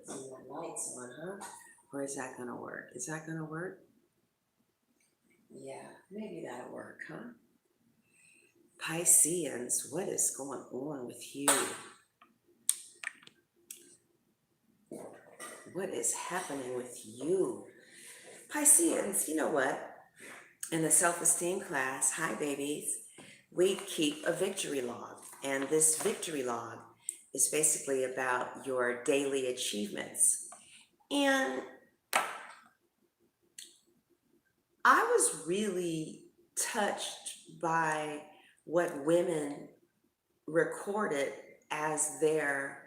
And the lights on, huh? Or is that gonna work? Is that gonna work? Yeah, maybe that'll work, huh? Pisceans, what is going on with you? What is happening with you? Pisceans, you know what? In the self-esteem class, hi babies, we keep a victory log. And this victory log is basically about your daily achievements. And I was really touched by what women recorded as their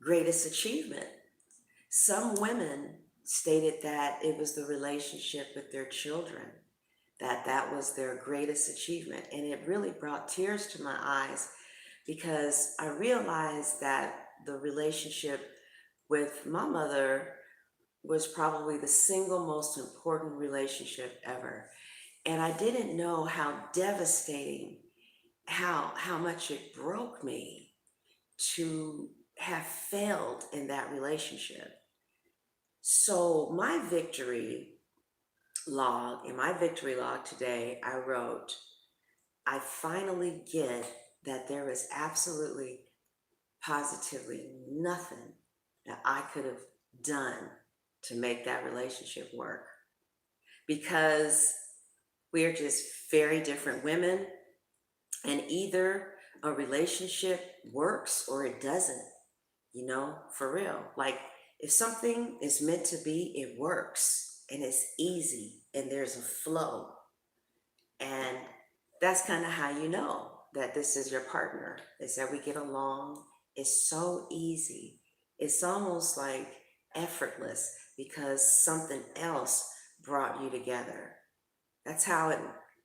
greatest achievement. Some women stated that it was the relationship with their children, that was their greatest achievement. And it really brought tears to my eyes because I realized that the relationship with my mother was probably the single most important relationship ever. And I didn't know how devastating, how much it broke me to have failed in that relationship. So in my victory log today, I wrote, I finally get that there is absolutely, positively nothing that I could have done to make that relationship work because we're just very different women, and either a relationship works or it doesn't, for real. Like if something is meant to be, it works and it's easy and there's a flow. And that's kind of how you know that this is your partner, is that we get along. It's so easy. It's almost like effortless because something else brought you together. That's how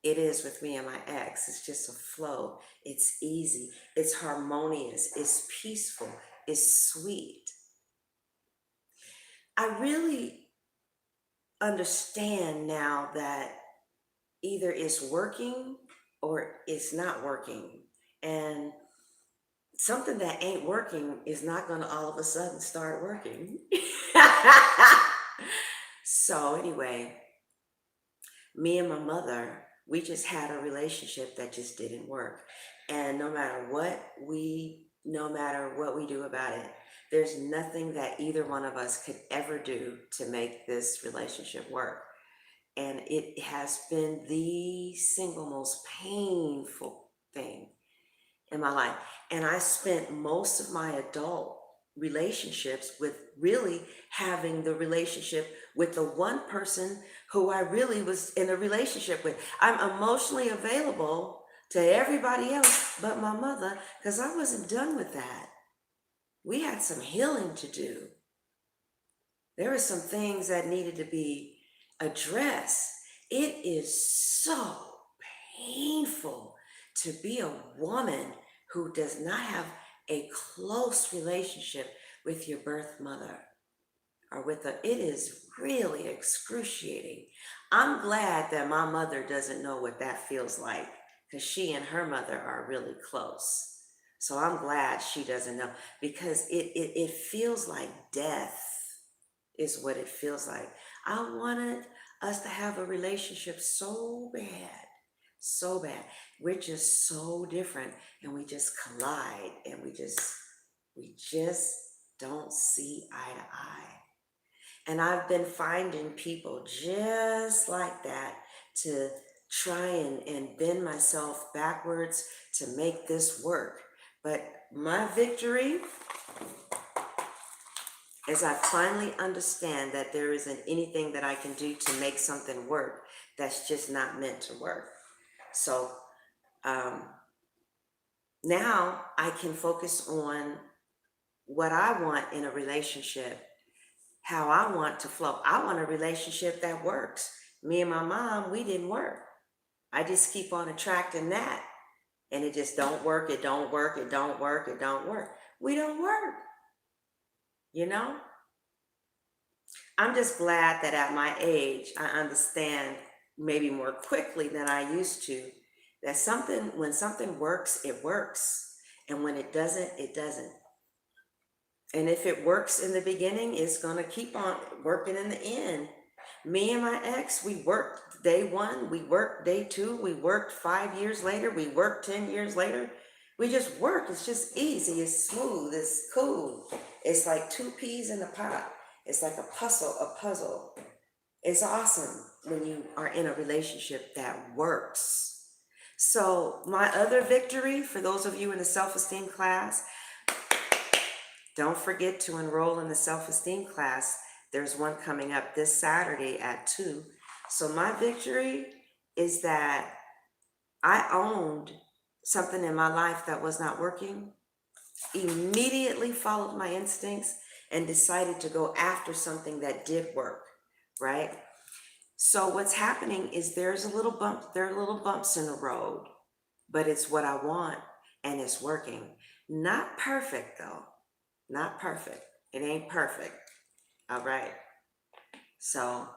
it is with me and my ex. It's just a flow. It's easy. It's harmonious. It's peaceful. It's sweet. I really understand now that either it's working or it's not working. And something that ain't working is not going to all of a sudden start working. So, anyway, me and my mother, we just had a relationship that just didn't work. And no matter what we do about it, there's nothing that either one of us could ever do to make this relationship work. And it has been the single most painful thing in my life. And I spent most of my adult relationships with really having the relationship with the one person who I really was in a relationship with. I'm emotionally available to everybody else but my mother because I wasn't done with that. We had some healing to do. There were some things that needed to be addressed. It is so painful to be a woman who does not have a close relationship with your birth mother or it is really excruciating. I'm glad that my mother doesn't know what that feels like because she and her mother are really close. So I'm glad she doesn't know because it feels like death is what it feels like. I wanted us to have a relationship so bad, so bad. We're just so different and we just collide and we just don't see eye to eye. And I've been finding people just like that to try and bend myself backwards to make this work. But my victory as I finally understand that there isn't anything that I can do to make something work that's just not meant to work. So now I can focus on what I want in a relationship, how I want to flow. I want a relationship that works. Me and my mom, we didn't work. I just keep on attracting that. And it just don't work, it don't work, it don't work, it don't work. We don't work, you know? I'm just glad that at my age, I understand maybe more quickly than I used to that when something works, it works. And when it doesn't, it doesn't. And if it works in the beginning, it's going to keep on working in the end. Me and my ex, we worked day one, we worked day two, we worked 5 years later, we worked 10 years later. We just work. It's just easy. It's smooth. It's cool. It's like two peas in a pot. It's like a puzzle. It's awesome when you are in a relationship that works. So my other victory, for those of you in the self-esteem class, don't forget to enroll in the self-esteem class. There's one coming up this Saturday at 2. So my victory is that I owned something in my life that was not working, immediately followed my instincts, and decided to go after something that did work, right? So what's happening is there are little bumps in the road, but it's what I want and it's working. Not perfect though. Not perfect. It ain't perfect. All right. So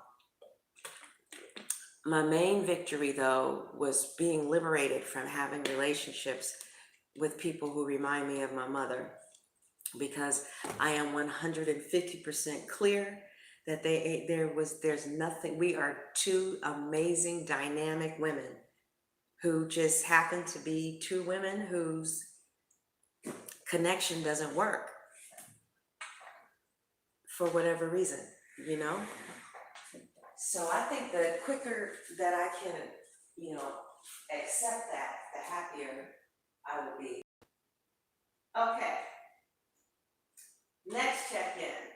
my main victory though was being liberated from having relationships with people who remind me of my mother, because I am 150% clear that there's nothing. We are two amazing, dynamic women who just happen to be two women whose connection doesn't work for whatever reason, you know? So I think the quicker that I can, accept that, the happier I will be. Okay, next check-in.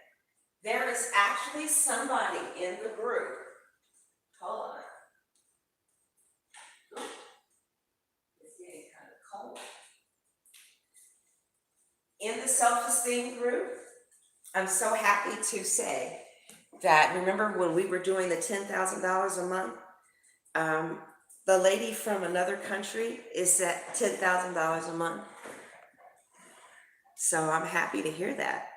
There is actually somebody in the group. Hold on. Ooh, it's getting kind of cold. In the self-esteem group, I'm so happy to say that, remember when we were doing the $10,000 a month? The lady from another country is at $10,000 a month. So I'm happy to hear that.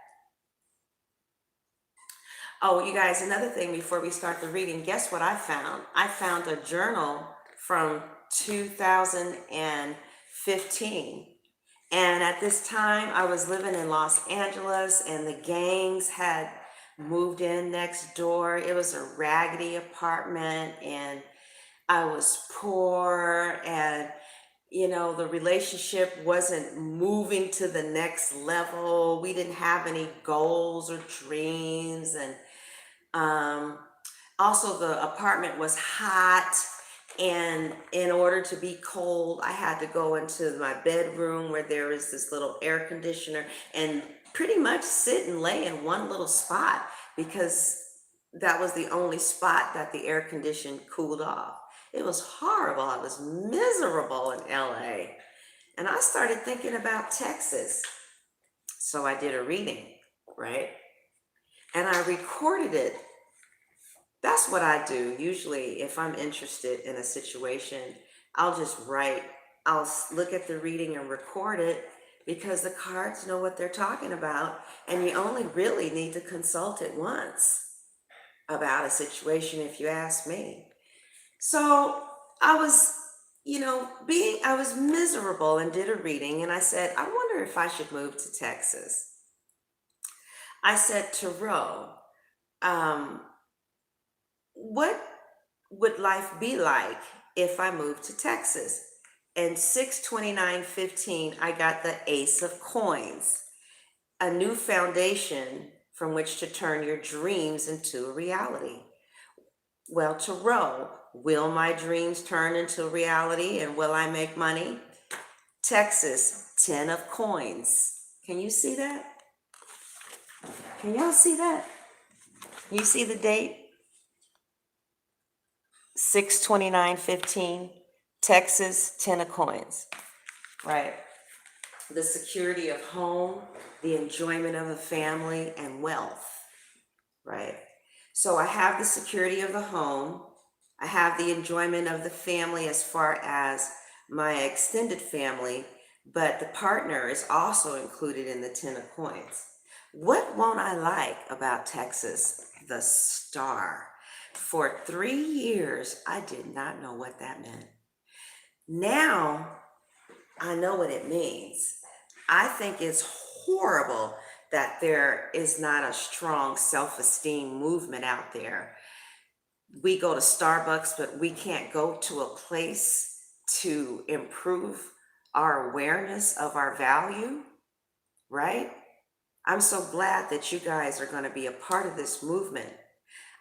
Oh, you guys, another thing before we start the reading, guess what I found? I found a journal from 2015. And at this time, I was living in Los Angeles and the gangs had moved in next door. It was a raggedy apartment and I was poor, and the relationship wasn't moving to the next level. We didn't have any goals or dreams, and also the apartment was hot, and in order to be cold, I had to go into my bedroom where there is this little air conditioner and pretty much sit and lay in one little spot, because that was the only spot that the air condition cooled off. It was horrible. I was miserable in LA. And I started thinking about Texas. So I did a reading, right? And I recorded it. That's what I do. Usually, if I'm interested in a situation, I'll just write, I'll look at the reading and record it, because the cards know what they're talking about. And you only really need to consult it once about a situation, if you ask me. So I was, I was miserable and did a reading, and I said, I wonder if I should move to Texas. I said, Tarot, what would life be like if I moved to Texas? And 6/29/15, I got the Ace of Coins, a new foundation from which to turn your dreams into a reality. Well, Tarot, will my dreams turn into reality and will I make money? Texas, 10 of Coins. Can you see that? Can y'all see that? You see the date? 6/29/15, Texas, 10 of Coins, right? The security of home, the enjoyment of a family, and wealth, right? So I have the security of the home. I have the enjoyment of the family as far as my extended family, but the partner is also included in the 10 of Coins. What won't I like about Texas? The star. For 3 years, I did not know what that meant. Now, I know what it means. I think it's horrible that there is not a strong self-esteem movement out there. We go to Starbucks, but we can't go to a place to improve our awareness of our value, right? I'm so glad that you guys are going to be a part of this movement.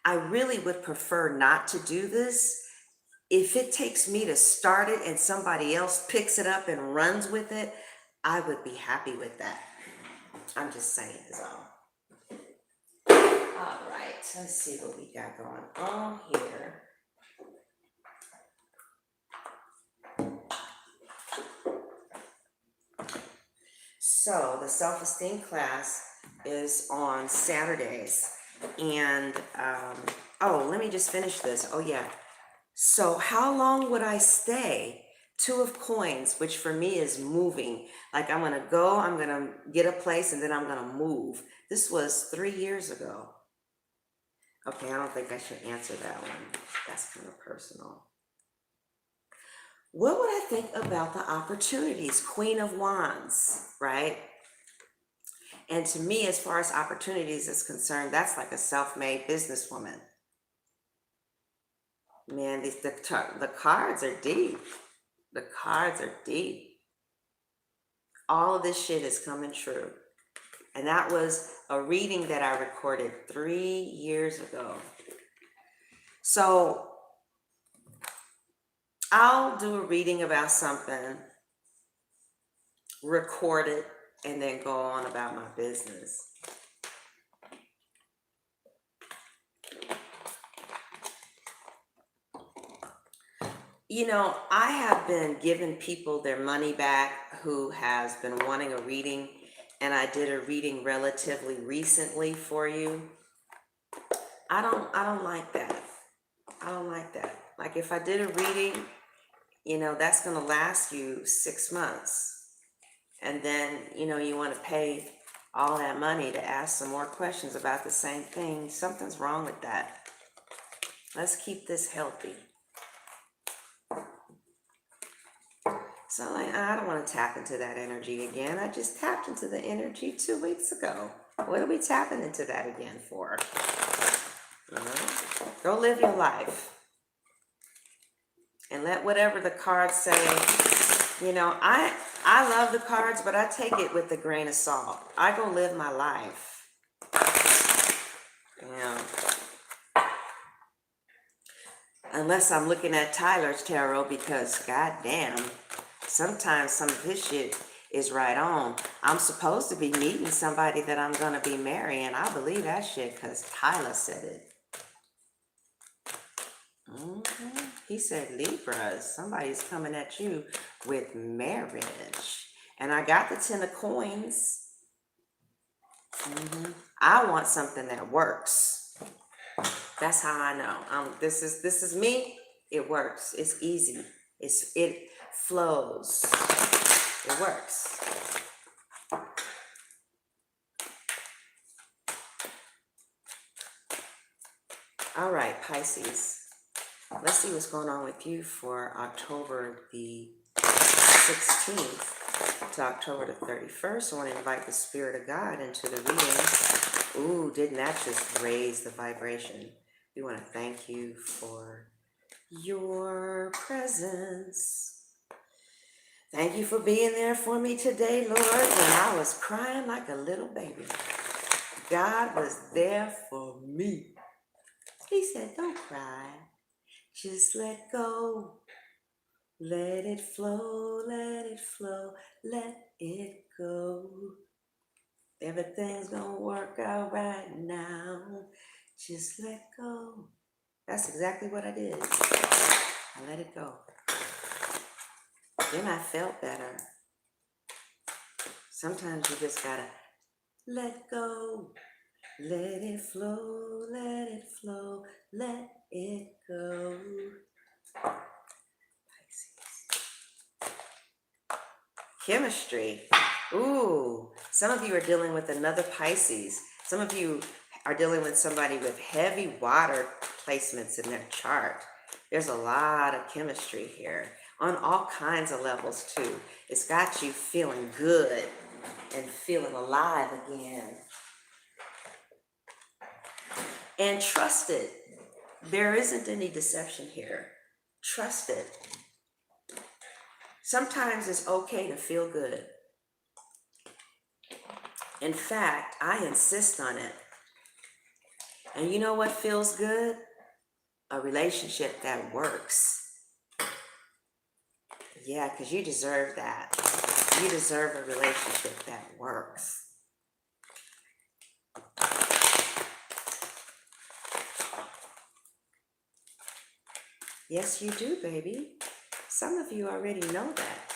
I really would prefer not to do this. If it takes me to start it and somebody else picks it up and runs with it, I would be happy with that. I'm just saying is all. All right, let's see what we got going on here. So the self-esteem class is on Saturdays. And, oh, let me just finish this. Oh, yeah. So how long would I stay? 2 of coins, which for me is moving. Like I'm going to go, I'm going to get a place, and then I'm going to move. This was 3 years ago. Okay, I don't think I should answer that one. That's kind of personal. What would I think about the opportunities? Queen of Wands, right? And to me, as far as opportunities is concerned, that's like a self-made businesswoman. Man, the cards are deep. The cards are deep. All of this shit is coming true. And that was a reading that I recorded 3 years ago. So I'll do a reading about something, record it, and then go on about my business. You know, I have been giving people their money back who has been wanting a reading, and I did a reading relatively recently for you. I don't like that. I don't like that. Like if I did a reading, you know, that's going to last you 6 months. And then, you know, you want to pay all that money to ask some more questions about the same thing. Something's wrong with that. Let's keep this healthy. So like, I don't want to tap into that energy again. I just tapped into the energy 2 weeks ago. What are we tapping into that again for? You know? Go live your life. And let whatever the cards say, you know, I love the cards, but I take it with a grain of salt. I go live my life. Yeah. Unless I'm looking at Tyler's tarot, because goddamn, sometimes some of his shit is right on. I'm supposed to be meeting somebody that I'm going to be marrying. I believe that shit because Tyler said it. He said, Libras, somebody's coming at you with marriage. And I got the 10 of coins. I want something that works. That's how I know. This is me. It works. It's easy. It flows. It works. All right, Pisces. Let's see what's going on with you for October the 16th to October the 31st. I want to invite the Spirit of God into the reading. Ooh, didn't that just raise the vibration? We want to thank you for your presence. Thank you for being there for me today, Lord, when I was crying like a little baby. God was there for me. He said, don't cry. Just let go. Let it flow, let it flow, let it go. Everything's gonna work out right now. Just let go. That's exactly what I did. I let it go. Then I felt better. Sometimes you just gotta let go. Let it flow, let it flow, let it go. Chemistry. Ooh, some of you are dealing with another Pisces. Some of you are dealing with somebody with heavy water placements in their chart. There's a lot of chemistry here on all kinds of levels too. It's got you feeling good. and feeling alive again. And trust it. There isn't any deception here. Trust it. Sometimes it's okay to feel good. In fact, I insist on it. And you know what feels good? A relationship that works. Yeah, because you deserve that. You deserve a relationship that works. Yes, you do, baby. Some of you already know that.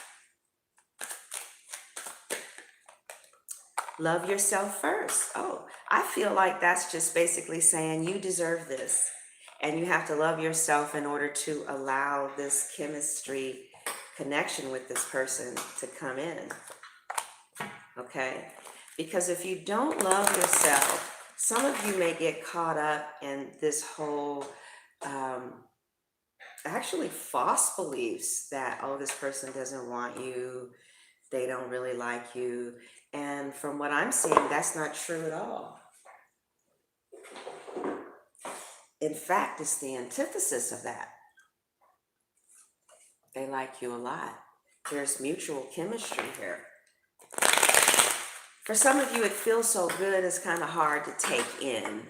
Love yourself first. Oh, I feel like that's just basically saying you deserve this. And you have to love yourself in order to allow this chemistry connection with this person to come in. Okay? Because if you don't love yourself, some of you may get caught up in this whole actually false beliefs that, oh, this person doesn't want you, they don't really like you. And from what I'm seeing, that's not true at all. In fact, it's the antithesis of that. They like you a lot. There's mutual chemistry here. For some of you, it feels so good, it's kind of hard to take in.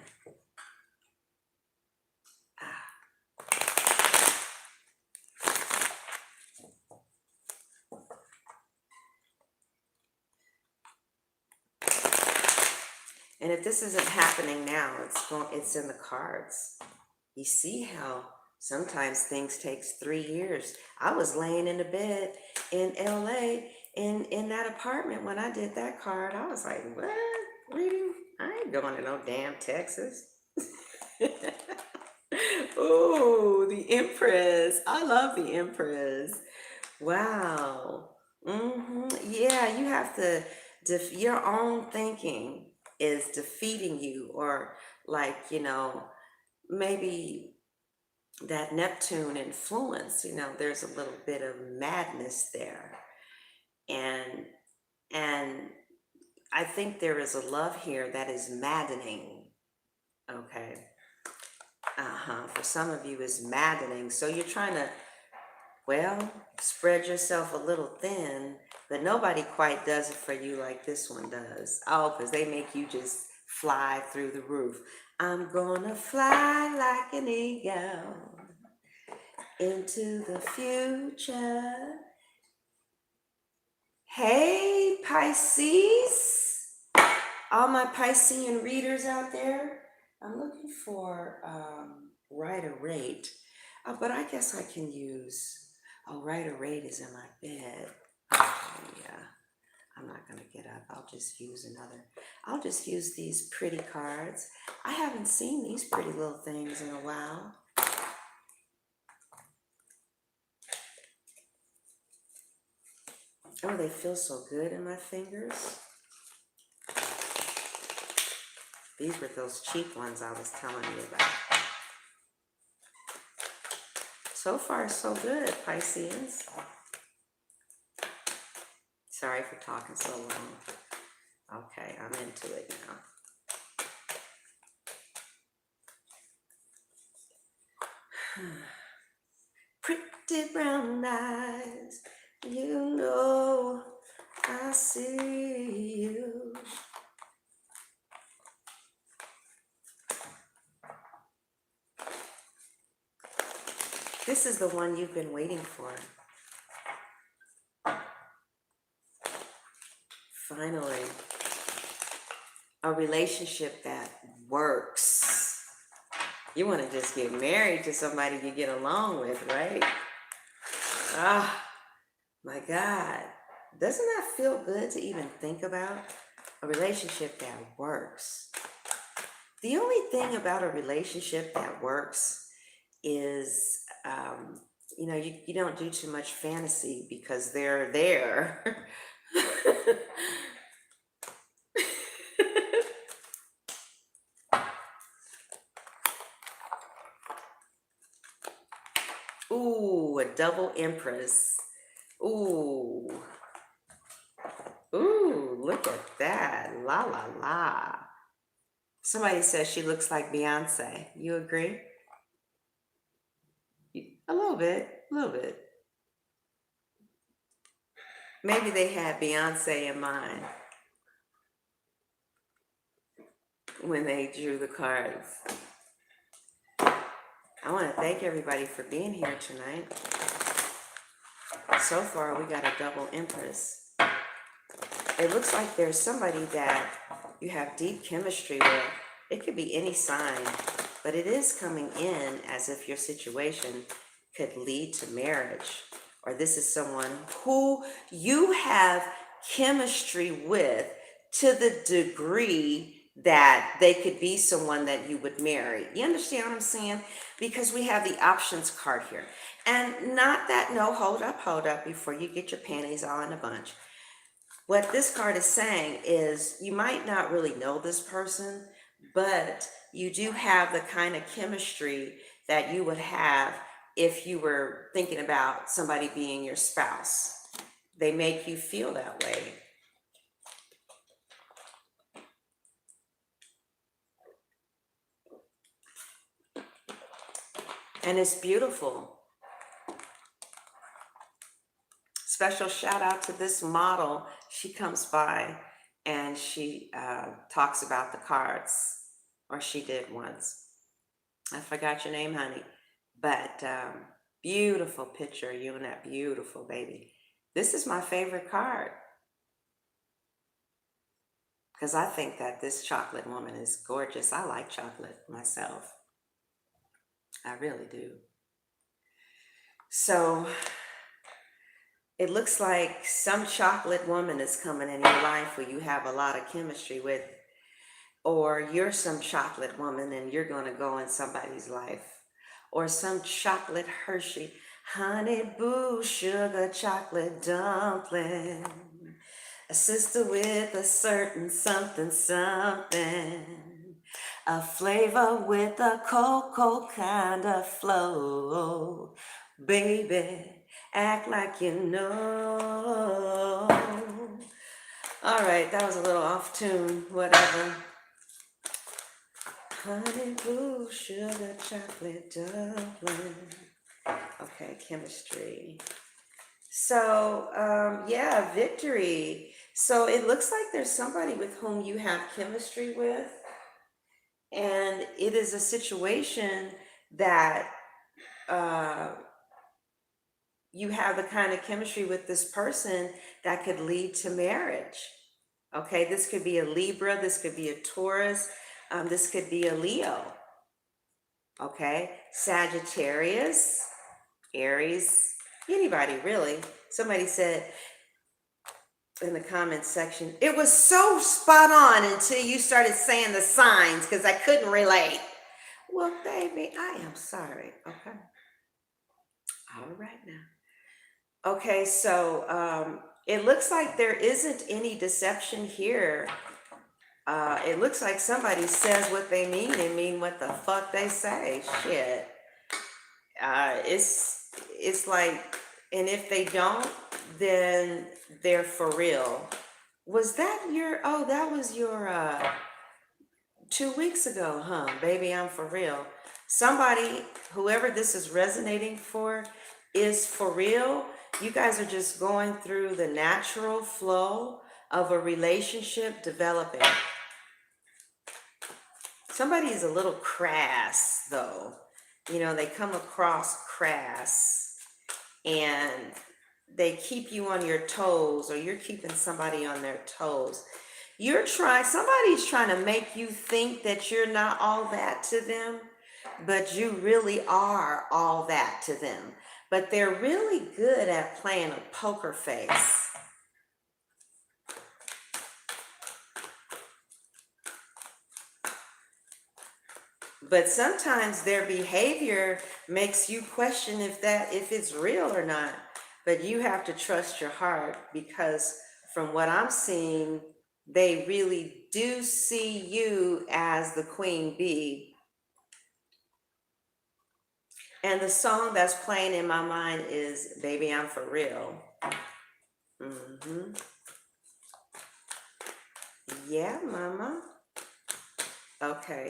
And if this isn't happening now, it's in the cards. You see how sometimes things takes 3 years. I was laying in the bed in LA in that apartment when I did that card. I was like, what? Reading? I ain't going to no damn Texas. Oh, the Empress. I love the Empress. Wow. Yeah, you have to, your own thinking is defeating you, or like, maybe that Neptune influence, there's a little bit of madness there. And I think there is a love here that is maddening. Okay. For some of you is maddening. So you're trying to, well, spread yourself a little thin, but nobody quite does it for you like this one does. Oh, because they make you just fly through the roof. I'm gonna fly like an eagle into the future. Hey, Pisces. All my Piscean readers out there, I'm looking for writer rate. But I guess I can use, writer rate is in my bed. Oh, yeah. I'm not going to get up. I'll just use these pretty cards. I haven't seen these pretty little things in a while. Oh, they feel so good in my fingers. These were those cheap ones I was telling you about. So far, so good, Pisceans. Sorry for talking so long. Okay, I'm into it now. Pretty brown eyes, I see you. This is the one you've been waiting for. Finally, a relationship that works. You want to just get married to somebody you get along with, right? Ah, my God. Doesn't that feel good to even think about? A relationship that works. The only thing about a relationship that works is, you don't do too much fantasy because they're there. Ooh, a double Empress. Ooh. Ooh, look at that. La la la. Somebody says she looks like Beyonce. You agree? A little bit, a little bit. Maybe they had Beyonce in mind when they drew the cards. I want to thank everybody for being here tonight. So far, we got a double Empress. It looks like there's somebody that you have deep chemistry with. It could be any sign, but it is coming in as if your situation could lead to marriage, or this is someone who you have chemistry with to the degree that they could be someone that you would marry. You understand what I'm saying? Because we have the options card here. And not that, no, hold up, before you get your panties all in a bunch. What this card is saying is you might not really know this person, but you do have the kind of chemistry that you would have if you were thinking about somebody being your spouse. They make you feel that way. And it's beautiful. Special shout out to this model. She comes by and she talks about the cards, or she did once. I forgot your name, honey, but beautiful picture, you and that beautiful baby. This is my favorite card because I think that this chocolate woman is gorgeous. I like chocolate myself. I really do. So it looks like some chocolate woman is coming in your life who you have a lot of chemistry with, or you're some chocolate woman and you're going to go in somebody's life, or some chocolate Hershey, honey boo, sugar chocolate dumpling, a sister with a certain something, a flavor with a cocoa kind of flow. Baby, act like you know. All right, that was a little off tune, whatever. Honey boo, sugar chocolate dumpling. Okay, chemistry. So, yeah, victory. So it looks like there's somebody with whom you have chemistry with, and it is a situation that you have the kind of chemistry with this person that could lead to marriage. Okay, this could be a Libra, this could be a Taurus, this could be a Leo. Okay, Sagittarius, Aries, anybody really. Somebody said in the comments section, it was so spot on until you started saying the signs because I couldn't relate. Well, baby, I am sorry. Okay. All right now. Okay, so it looks like there isn't any deception here. It looks like somebody says what they mean and mean what the fuck they say. Shit. It's like, and if they don't, then they're for real. Was that your, oh, that was your 2 weeks ago, huh? Baby, I'm for real. Somebody, whoever this is resonating for, is for real. You guys are just going through the natural flow of a relationship developing. Somebody is a little crass, though. You know, they come across crass and they keep you on your toes, or you're keeping somebody on their toes. Somebody's trying to make you think that you're not all that to them, but you really are all that to them. But they're really good at playing a poker face. But sometimes their behavior makes you question if it's real or not. But you have to trust your heart, because from what I'm seeing, they really do see you as the queen bee. And the song that's playing in my mind is Baby, I'm for real. Mm-hmm. Yeah, mama. Okay.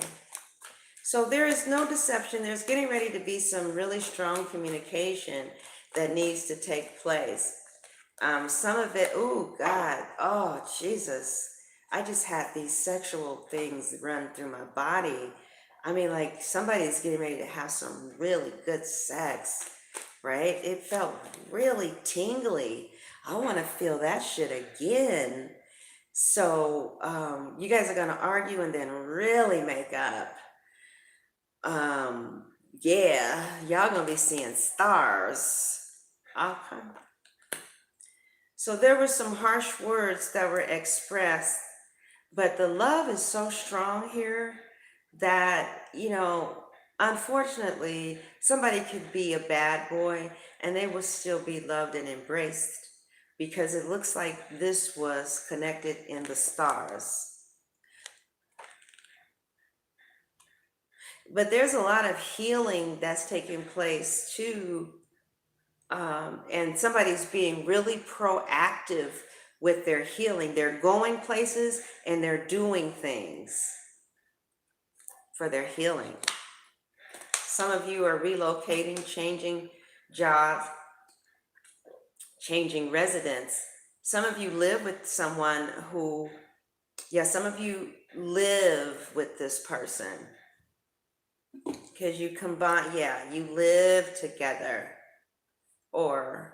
So there is no deception. There's getting ready to be some really strong communication that needs to take place. Some of it, oh God, oh Jesus. I just had these sexual things run through my body. I mean, like somebody's getting ready to have some really good sex, right? It felt really tingly. I want to feel that shit again. So you guys are gonna argue and then really make up. Um, yeah, y'all gonna be seeing stars. Okay. So there were some harsh words that were expressed, but the love is so strong here that, unfortunately, somebody could be a bad boy and they will still be loved and embraced because it looks like this was connected in the stars. But there's a lot of healing that's taking place too. And somebody's being really proactive with their healing. They're going places and they're doing things for their healing. Some of you are relocating, changing jobs, changing residence. Some of you live with someone who, yeah, some of you live with this person because you combine, yeah, you live together. Or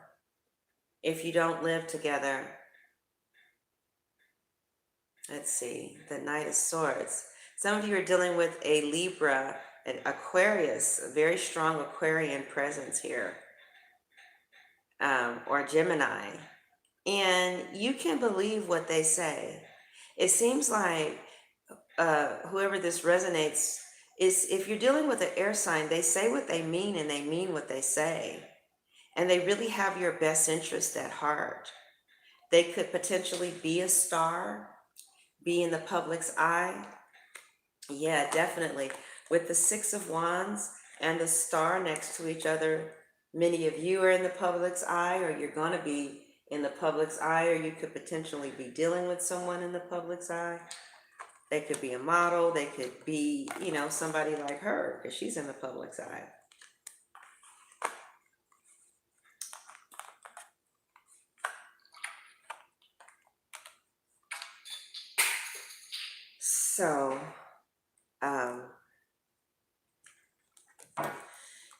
if you don't live together, let's see, the Knight of Swords. Some of you are dealing with a Libra, an Aquarius, a very strong Aquarian presence here, or Gemini. And you can believe what they say. It seems like whoever this resonates is, if you're dealing with an air sign, they say what they mean and they mean what they say. And they really have your best interest at heart. They could potentially be a star, be in the public's eye. Yeah, definitely. With the Six of Wands and the star next to each other, many of you are in the public's eye, or you're going to be in the public's eye, or you could potentially be dealing with someone in the public's eye. They could be a model. They could be, somebody like her, because she's in the public's eye. So,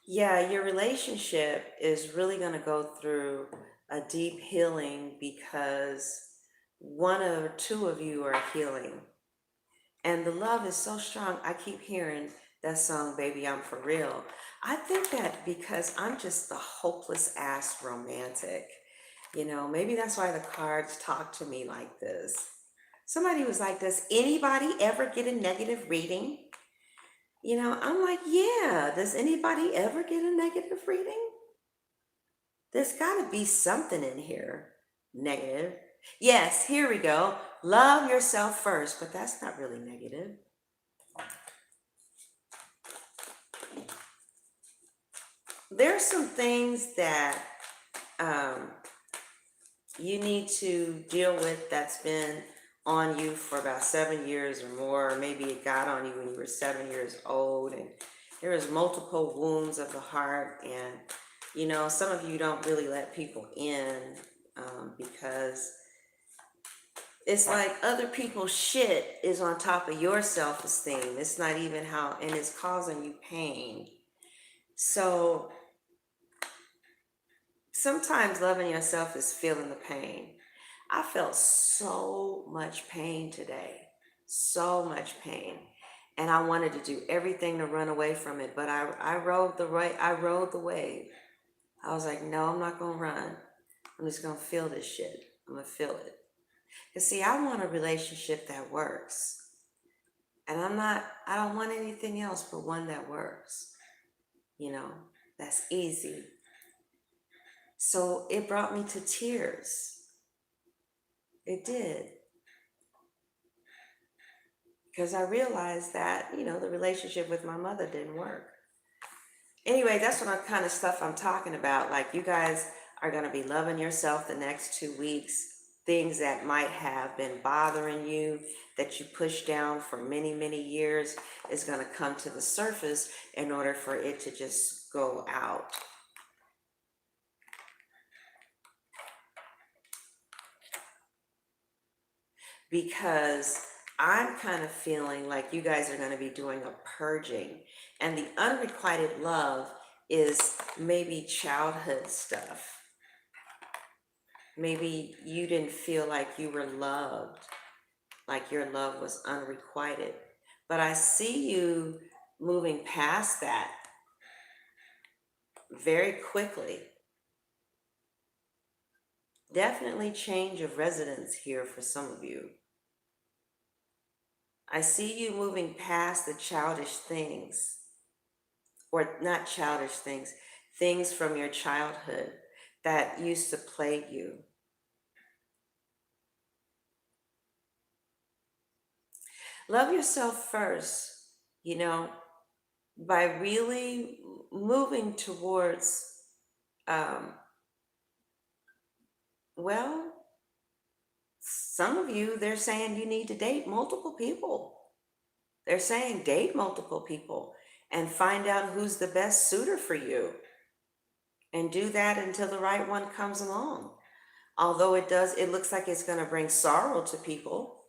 yeah, your relationship is really going to go through a deep healing because one or two of you are healing. And the love is so strong. I keep hearing that song, Baby, I'm For Real. I think that because I'm just the hopeless ass romantic. Maybe that's why the cards talk to me like this. Somebody was like, does anybody ever get a negative reading? I'm like, yeah, does anybody ever get a negative reading? There's got to be something in here negative. Yes, here we go. Love yourself first, but that's not really negative. There's some things that you need to deal with that's been on you for about 7 years or more, or maybe it got on you when you were 7 years old, and there is multiple wounds of the heart, and some of you don't really let people in because it's like other people's shit is on top of your self-esteem. It's not even how, and it's causing you pain. So sometimes loving yourself is feeling the pain. I felt so much pain today, so much pain. And I wanted to do everything to run away from it, but I rode the wave. I was like, no, I'm not gonna run. I'm just gonna feel this shit. I'm gonna feel it. Cause see, I want a relationship that works. And I don't want anything else but one that works. That's easy. So it brought me to tears. It did. Because I realized that, the relationship with my mother didn't work. Anyway, that's what kind of stuff I'm talking about. Like, you guys are going to be loving yourself the next 2 weeks. things that might have been bothering you that you pushed down for many, many years is going to come to the surface in order for it to just go out. Because I'm kind of feeling like you guys are going to be doing a purging, and the unrequited love is maybe childhood stuff. Maybe you didn't feel like you were loved, like your love was unrequited. But I see you moving past that very quickly. Definitely change of residence here for some of you. I see you moving past the childish things, or not childish things, things from your childhood that used to plague you. Love yourself first, you know, by really moving towards, um, well, some of you, they're saying you need to date multiple people. They're saying date multiple people and find out who's the best suitor for you. And do that until the right one comes along. Although it looks like it's going to bring sorrow to people.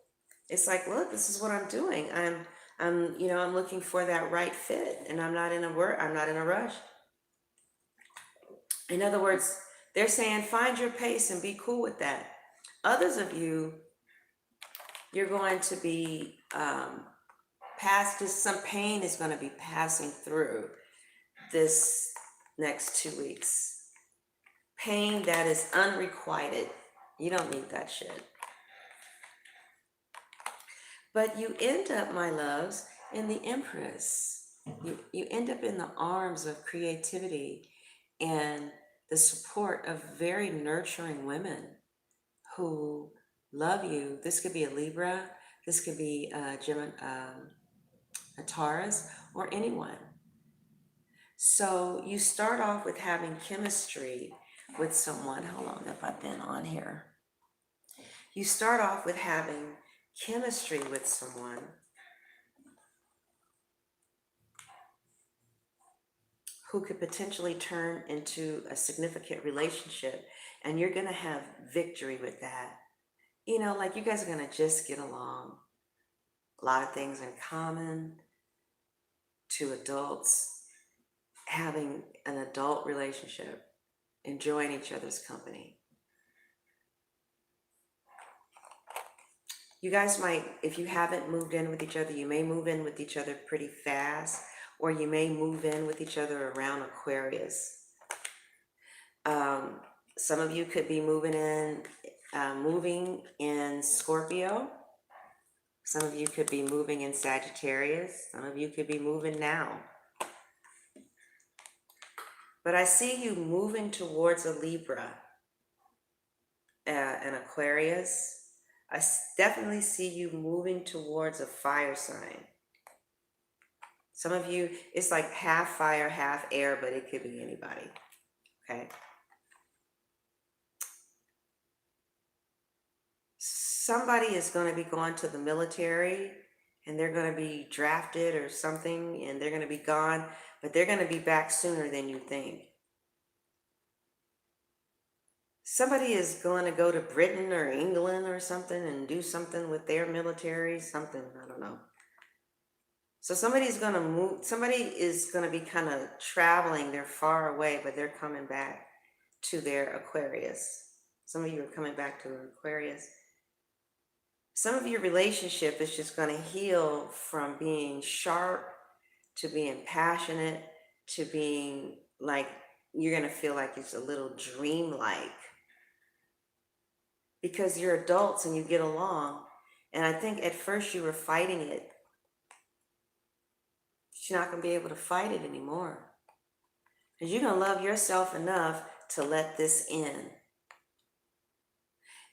It's like, look, this is what I'm doing. I'm looking for that right fit, and I'm not in a rush. In other words, they're saying find your pace and be cool with that. Others of you, you're going to be past this, some pain is going to be passing through this next 2 weeks. Pain that is unrequited. You don't need that shit. But you end up, my loves, in the Empress. You end up in the arms of creativity and the support of very nurturing women who love you. This could be a Libra, this could be a Gemini, a Taurus, or anyone. So you start off with having chemistry with someone. Hold on, if I've been on here. You start off with having chemistry with someone who could potentially turn into a significant relationship, and you're going to have victory with that. You know, like you guys are going to just get along. A lot of things in common. Two adults having an adult relationship, enjoying each other's company. You guys might, if you haven't moved in with each other, you may move in with each other pretty fast, or you may move in with each other around Aquarius. Some of you could be moving in Scorpio. Some of you could be moving in Sagittarius. Some of you could be moving now. But I see you moving towards a Libra, an Aquarius. I definitely see you moving towards a fire sign. Some of you, it's like half fire, half air, but it could be anybody. Okay. Somebody is going to be going to the military, and they're going to be drafted or something, and they're going to be gone, but they're going to be back sooner than you think. Somebody is going to go to Britain or England or something and do something with their military, something, I don't know. So somebody's going to move, somebody is going to be kind of traveling, they're far away, but they're coming back to their Aquarius. Some of you are coming back to an Aquarius. Some of your relationship is just going to heal from being sharp to being passionate to being like, you're going to feel like it's a little dreamlike. Because you're adults and you get along. And I think at first you were fighting it. You're not going to be able to fight it anymore. Because you're going to love yourself enough to let this in.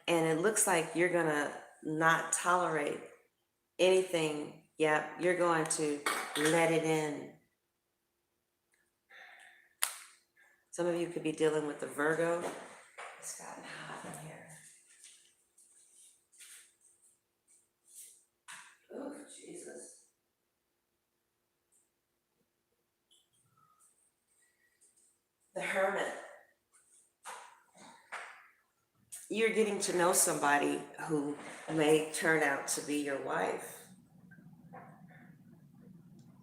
And it looks like you're going to not tolerate anything. Yep, you're going to let it in. Some of you could be dealing with the Virgo. It's gotten hot in here. Hermit. You're getting to know somebody who may turn out to be your wife.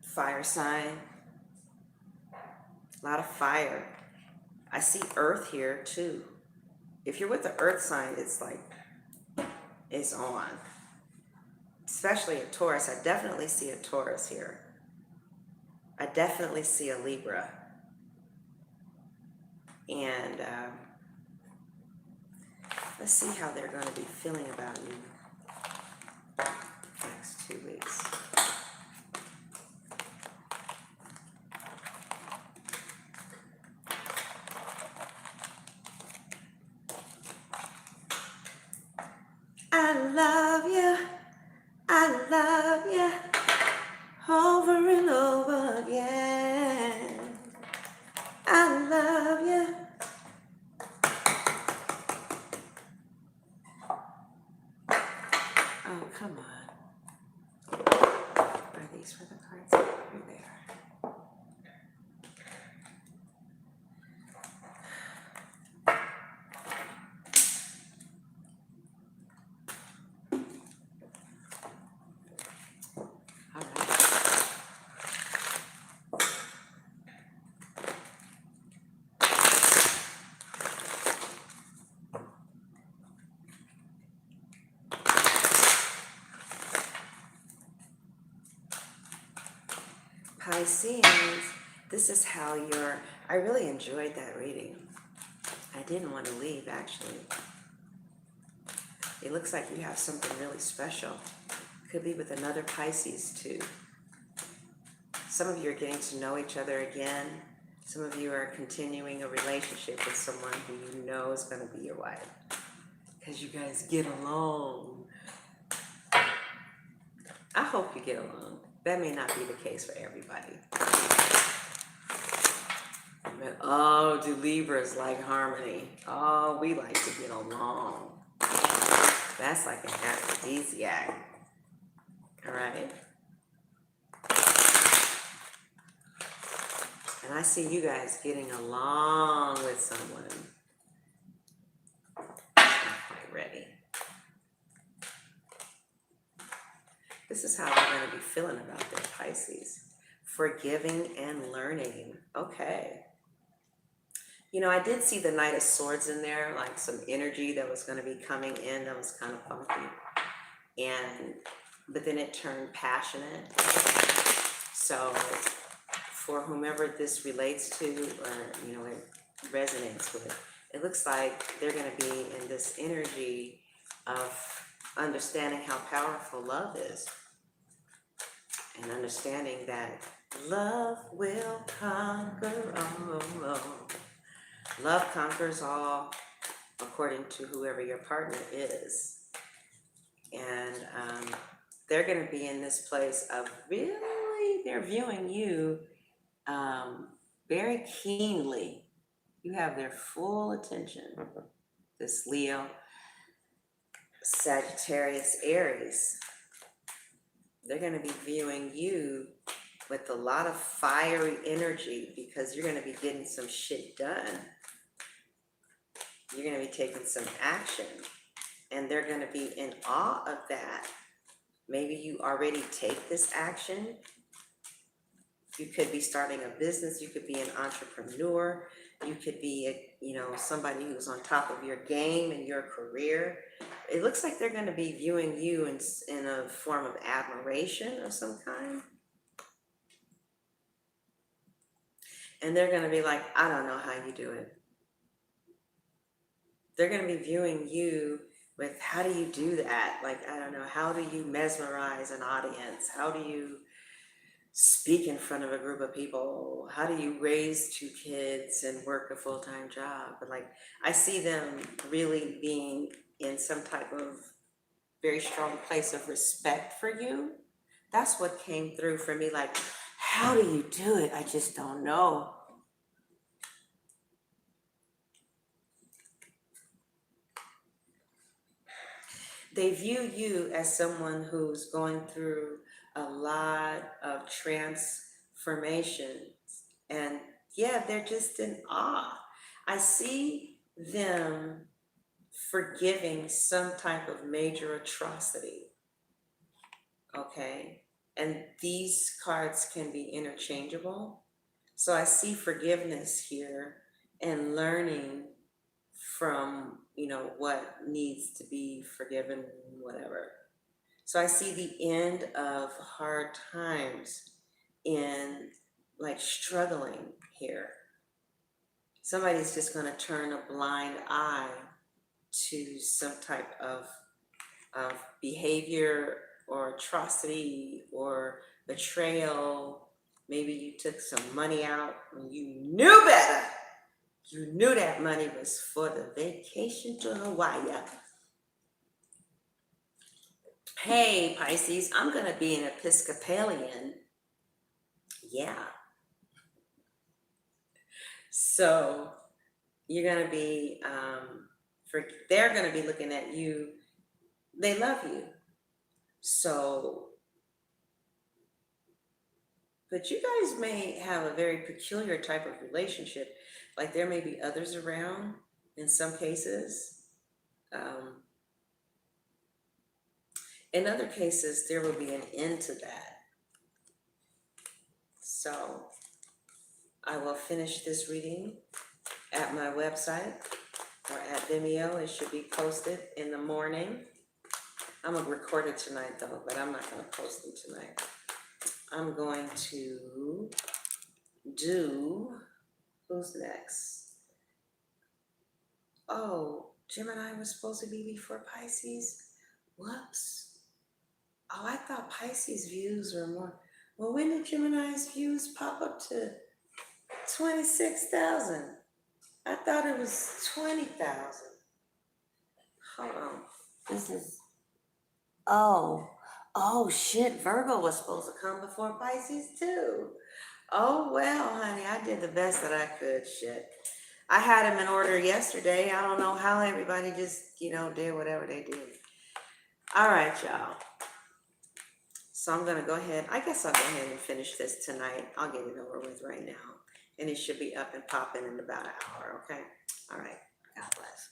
Fire sign. A lot of fire. I see earth here too. If you're with the earth sign, it's like, it's on. Especially a Taurus. I definitely see a Taurus here. I definitely see a Libra. And let's see how they're going to be feeling about you next 2 weeks. I love you. I love you. Over and over again. I love you. Oh, come on. Are these for the cards? Here they are. All right. Pisces, this is how I really enjoyed that reading. I didn't want to leave, actually. It looks like you have something really special. Could be with another Pisces, too. Some of you are getting to know each other again. Some of you are continuing a relationship with someone who you know is going to be your wife. Because you guys get along. I hope you get along. That may not be the case for everybody. But, oh, do Libras like harmony? Oh, we like to get along. That's like an aphrodisiac. All right? And I see you guys getting along with someone. Not quite ready. This is how they're going to be feeling about their Pisces. Forgiving and learning. Okay. You know, I did see the Knight of Swords in there, like some energy that was going to be coming in that was kind of funky. But then it turned passionate. So for whomever this relates to, or, you know, it resonates with, it looks like they're going to be in this energy of understanding how powerful love is. And understanding that love will conquer all. Love conquers all, according to whoever your partner is. And they're going to be in this place of really, they're viewing you very keenly. You have their full attention. This Leo, Sagittarius, Aries. They're going to be viewing you with a lot of fiery energy because you're going to be getting some shit done. You're going to be taking some action. And they're going to be in awe of that. Maybe you already take this action. You could be starting a business. You could be an entrepreneur. You could be, somebody who's on top of your game in your career. It looks like they're going to be viewing you in a form of admiration of some kind. And they're going to be like, I don't know how you do it. They're going to be viewing you with, how do you do that? Like, I don't know, how do you mesmerize an audience? How do you speak in front of a group of people? How do you raise 2 kids and work a full-time job? But like, I see them really being in some type of very strong place of respect for you. That's what came through for me. Like, how do you do it? I just don't know. They view you as someone who's going through a lot of transformations, and yeah, they're just in awe. I see them forgiving some type of major atrocity. Okay. And these cards can be interchangeable. So I see forgiveness here and learning from, what needs to be forgiven, whatever. So I see the end of hard times in like struggling here. Somebody's just going to turn a blind eye to some type of behavior or atrocity or betrayal. Maybe you took some money out and you knew better. You knew that money was for the vacation to Hawaii. Hey, Pisces, I'm going to be an Episcopalian. Yeah. So you're going to be, they're going to be looking at you. They love you. So, but you guys may have a very peculiar type of relationship. Like there may be others around in some cases. In other cases, there will be an end to that. So I will finish this reading at my website or at Vimeo. It should be posted in the morning. I'm going to record it tonight though, but I'm not going to post it tonight. I'm going to do, who's next? Oh, Gemini was supposed to be before Pisces. Whoops. Oh, I thought Pisces views were more. Well, when did Gemini's views pop up to 26,000? I thought it was 20,000. Hold on. This is, oh shit, Virgo was supposed to come before Pisces too. Oh well, honey, I did the best that I could, shit. I had them in order yesterday. I don't know how everybody just, did whatever they did. All right, y'all. So I'm gonna go ahead, I guess I'll go ahead and finish this tonight. I'll get it over with right now. And it should be up and popping in about an hour, okay? All right, God bless.